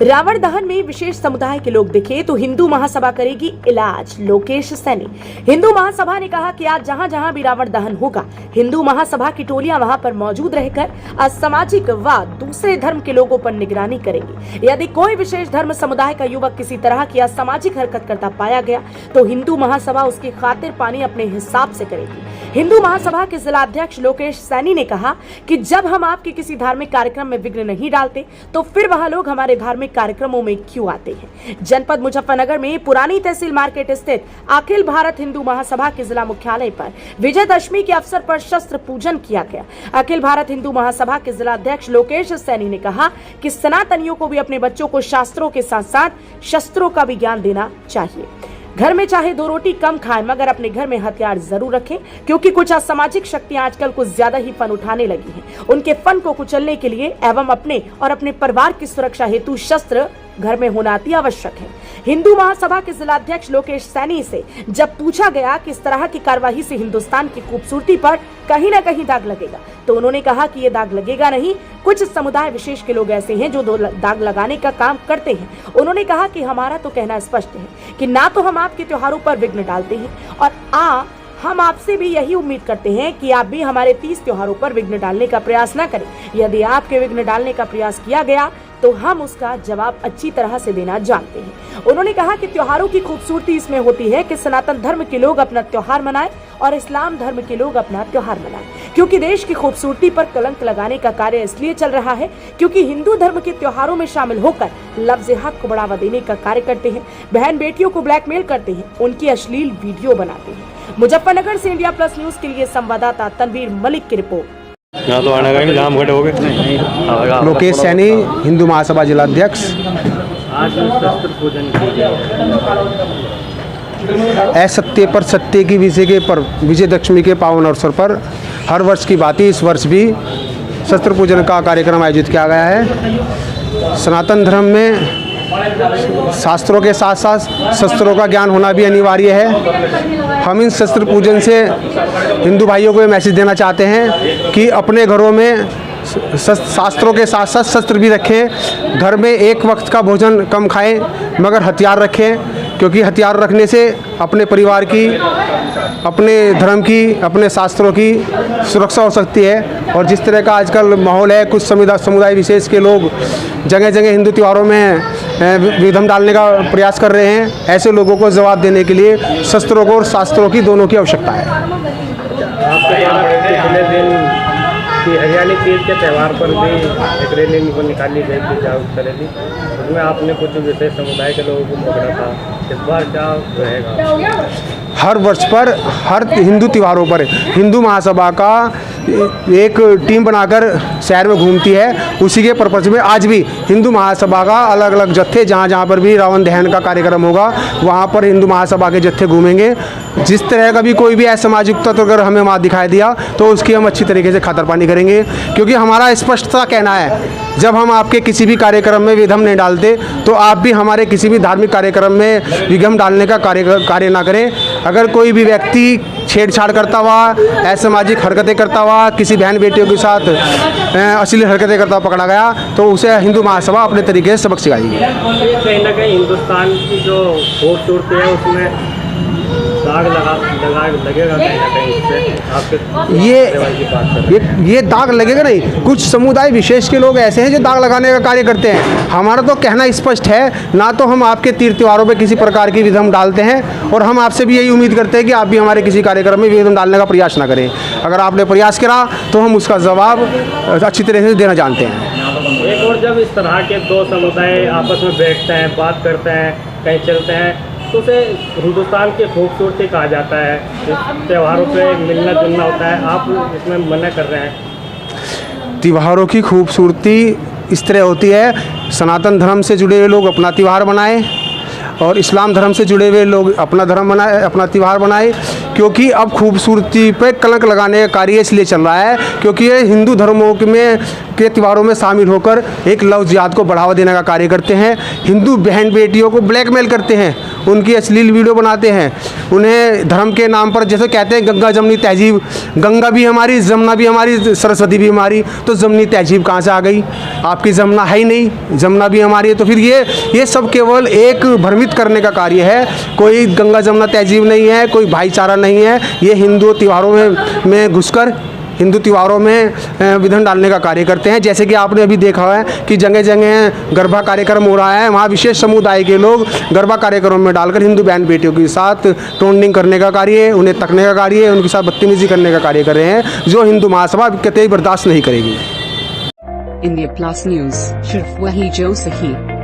रावण दहन में विशेष समुदाय के लोग दिखे तो हिंदू महासभा करेगी इलाज, लोकेश सैनी। हिंदू महासभा ने कहा कि आज जहां जहां भी रावण दहन होगा, हिंदू महासभा की टोलियां वहां पर मौजूद रहकर असामाजिक व दूसरे धर्म के लोगों पर निगरानी करेंगी। यदि कोई विशेष धर्म समुदाय का युवक किसी तरह की असामाजिक हरकत करता पाया गया तो हिंदू महासभा उसकी खातिर पानी अपने हिसाब से करेगी। हिंदू महासभा के जिलाध्यक्ष लोकेश सैनी ने कहा कि जब हम आपके किसी धार्मिक कार्यक्रम में विघ्न नहीं डालते तो फिर वह लोग हमारे धार्मिक कार्यक्रमों में क्यों आते हैं। जनपद मुजफ्फरनगर में पुरानी तहसील मार्केट स्थित अखिल भारत हिंदू महासभा के जिला मुख्यालय पर विजयदशमी के अवसर पर शस्त्र पूजन किया गया। अखिल भारत हिंदू महासभा के जिलाध्यक्ष लोकेश सैनी ने कहा कि सनातनियों को भी अपने बच्चों को शास्त्रों के साथ साथ शस्त्रों का भी ज्ञान देना चाहिए। घर में चाहे 2 रोटी कम खाएं मगर अपने घर में हथियार जरूर रखें, क्योंकि कुछ असामाजिक शक्तियां आजकल कुछ ज्यादा ही फन उठाने लगी हैं। उनके फन को कुचलने के लिए एवं अपने और अपने परिवार की सुरक्षा हेतु शस्त्र घर में होना अति आवश्यक है। हिंदू महासभा के जिलाध्यक्ष लोकेश सैनी से जब पूछा गया कि इस तरह की कार्यवाही से हिंदुस्तान की खूबसूरती पर कहीं न कहीं दाग लगेगा, तो उन्होंने कहा कि ये दाग लगेगा नहीं, कुछ समुदाय विशेष के लोग ऐसे हैं जो दाग लगाने का काम करते हैं। उन्होंने कहा कि हमारा तो कहना स्पष्ट है कि ना तो हम आपके त्योहारों पर विघ्न डालते हैं और हम आपसे भी यही उम्मीद करते हैं कि आप भी हमारे 30 त्योहारों पर विघ्न डालने का प्रयास न करें। यदि आपके विघ्न डालने का प्रयास किया गया तो हम उसका जवाब अच्छी तरह से देना जानते हैं। उन्होंने कहा कि त्योहारों की खूबसूरती इसमें होती है कि सनातन धर्म के लोग अपना त्योहार मनाएं और इस्लाम धर्म के लोग अपना त्योहार मनाएं, क्योंकि देश की खूबसूरती पर कलंक लगाने का कार्य इसलिए चल रहा है क्योंकि हिंदू धर्म के त्योहारों में शामिल होकर लफ्ज़ हक को बढ़ावा देने का कार्य करते हैं, बहन बेटियों को ब्लैकमेल करते हैं, उनकी अश्लील वीडियो बनाते हैं। मुजफ्फरनगर से इंडिया प्लस न्यूज के लिए संवाददाता तनवीर मलिक की रिपोर्ट। यहाँ तो आने का ही जाम खड़े हो गए। लोकेश सैनी, हिंदू महासभा जिलाध्यक्ष। आज शस्त्र पूजन असत्य पर सत्य की विजयदशमी के पावन अवसर पर हर वर्ष की भांति इस वर्ष भी शस्त्र पूजन का कार्यक्रम आयोजित किया गया है। सनातन धर्म में शास्त्रों के साथ साथ शस्त्रों का ज्ञान होना भी अनिवार्य है। हम इन शस्त्र पूजन से हिंदू भाइयों को ये मैसेज देना चाहते हैं कि अपने घरों में शास्त्रों के साथ साथ शस्त्र भी रखें। घर में एक वक्त का भोजन कम खाएं मगर हथियार रखें, क्योंकि हथियार रखने से अपने परिवार की, अपने धर्म की, अपने शास्त्रों की सुरक्षा हो सकती है। और जिस तरह का आजकल माहौल है, कुछ समुदाय विशेष के लोग जगह जगह हिंदू त्योहारों में विघ्न डालने का प्रयास कर रहे हैं। ऐसे लोगों को जवाब देने के लिए शस्त्रों को और शास्त्रों की दोनों की आवश्यकता है। हरियाणी तीज के त्यौहार पर भी एक रैली निकाली गई थी, जागरूकता रैली, उसमें आपने कुछ विशेष समुदाय के लोगों को पकड़ा था। इस बार क्या रहेगा? हर वर्ष पर हर हिंदू त्योहारों पर हिंदू महासभा का एक टीम बनाकर शहर में घूमती है। उसी के पर्पज में आज भी हिंदू महासभा का अलग अलग जत्थे, जहाँ जहाँ पर भी रावण दहन का कार्यक्रम होगा वहाँ पर हिंदू महासभा के जत्थे घूमेंगे। जिस तरह का भी कोई भी असामाजिक तत्व अगर हमें वहाँ दिखाई दिया तो उसकी हम अच्छी तरीके से खातरपानी करेंगे, क्योंकि हमारा स्पष्टता कहना है जब हम आपके किसी भी कार्यक्रम में विघ्न नहीं डालते तो आप भी हमारे किसी भी धार्मिक कार्यक्रम में विघ्न डालने का कार्य ना करें। अगर कोई भी व्यक्ति छेड़छाड़ करता हुआ, असामाजिक हरकतें करता हुआ, किसी बहन बेटियों के साथ अश्लील हरकतें करता हुआ पकड़ा गया तो उसे हिंदू महासभा अपने तरीके से सबक सिखाएगी। कहीं ना कहीं हिंदुस्तान की जो खूबसूरती है उसमें दाग लगेगा कहीं ना कहीं इससे। ये दाग लगेगा नहीं। कुछ समुदाय विशेष के लोग ऐसे हैं जो दाग लगाने का कार्य करते हैं। हमारा तो कहना स्पष्ट है, ना तो हम आपके तीर्थ त्योहारों पे किसी प्रकार की विघ्न डालते हैं और हम आपसे भी यही उम्मीद करते हैं कि आप भी हमारे किसी कार्यक्रम में विघ्न डालने का प्रयास ना करें। अगर आपने प्रयास करा तो हम उसका जवाब अच्छी तरह से देना जानते हैं। एक और जब इस तरह के दो समुदाय आपस में बैठते हैं, बात करते हैं, कहीं चलते हैं तो उसे हिंदुस्तान की खूबसूरती कहा जाता है। इस त्योहारों पे मिलना जुलना होता है, आप इसमें मना कर रहे हैं। त्योहारों की खूबसूरती इस तरह होती है, सनातन धर्म से जुड़े हुए लोग अपना त्यौहार मनाएं और इस्लाम धर्म से जुड़े हुए लोग अपना धर्म मनाए, अपना त्यौहार मनाएं। क्योंकि अब खूबसूरती पे कलंक लगाने का कार्य इसलिए चल रहा है क्योंकि ये हिंदू धर्मों के त्योहारों में शामिल होकर एक लव जिहाद को बढ़ावा देने का कार्य करते हैं। हिंदू बहन बेटियों को ब्लैकमेल करते हैं, उनकी अश्लील वीडियो बनाते हैं, उन्हें धर्म के नाम पर जैसे कहते हैं गंगा जमनी तहजीब, गंगा भी हमारी, जमुना भी हमारी, सरस्वती भी हमारी, तो जमनी तहजीब कहाँ से आ गई? आपकी जमुना है ही नहीं, जमुना भी हमारी है। तो फिर ये सब केवल एक भ्रमित करने का कार्य है। कोई गंगा जमुना तहजीब नहीं है, कोई भाईचारा नहीं है। ये हिंदू त्योहारों में घुसकर हिंदू त्योहारों में विघ्न डालने का कार्य करते हैं। जैसे कि आपने अभी देखा है कि जगह जगह गरबा कार्यक्रम हो रहा है, वहाँ विशेष समुदाय के लोग गरबा कार्यक्रम में डालकर हिंदू बहन बेटियों के साथ टोनिंग करने का कार्य है, उन्हें तकने का कार्य है, उनके साथ बदतमीजी करने का कार्य कर रहे हैं, जो हिंदू महासभा कतई बर्दाश्त नहीं करेगी। इंडिया प्लस न्यूज, सिर्फ वही जो सही।